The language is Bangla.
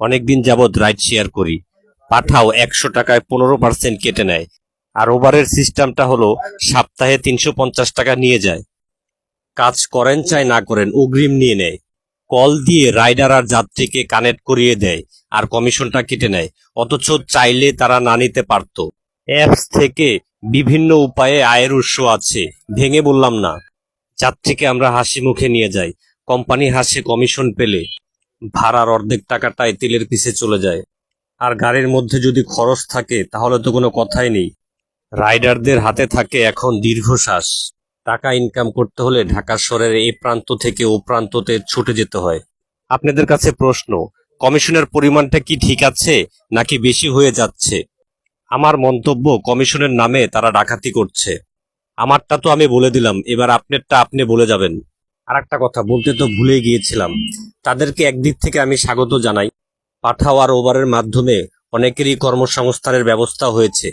অনেকদিন যাবৎ রাইড শেয়ার করি। পাঠাও ১০০ টাকায় ১৫% কেটে নেয়। আর ওভারের সিস্টেমটা হলো সপ্তাহে ৩৫০ টাকা নিয়ে যায়। কাজ করেন চাই না করেন অগ্রিম নিয়ে নেয়। কল দিয়ে রাইডার আর যাত্রীকে কানেক্ট করিয়ে দেয় আর কমিশনটা কেটে নেয়। অথচ চাইলে তারা না নিতে পারত। অ্যাপস থেকে বিভিন্ন উপায়ে আয়ের উৎস আছে, ভেঙে বললাম না। যাত্রীকে আমরা হাসি মুখে নিয়ে যাই, কোম্পানি হাসে কমিশন পেলে। ভাড়ার অর্ধেক টাকাটাই তেলের পিছে চলে যায়। আর গাড়ির মধ্যে যদি খরচ থাকে তাহলে তো কোনো কথাই নেই। রাইডারদের হাতে থাকে এখন দীর্ঘশ্বাস। টাকা ইনকাম করতে হলে ঢাকা শহরের এই প্রান্ত থেকে ও প্রান্ততে ছুটে যেতে হয়। আপনাদের কাছে প্রশ্ন, কমিশনের পরিমাণটা কি ঠিক আছে নাকি বেশি হয়ে যাচ্ছে? আমার মন্তব্য, কমিশনের নামে তারা ডাকাতি করছে। আমারটা তো আমি বলে দিলাম, এবার আপনারটা আপনি বলে যাবেন। আর একটা কথা বলতে তো ভুলে গিয়েছিলাম, তাদেরকে একদিক থেকে আমি স্বাগত জানাই। পাঠাও আর ওভারের মাধ্যমে অনেকেরই কর্মসংস্থানের ব্যবস্থা হয়েছে।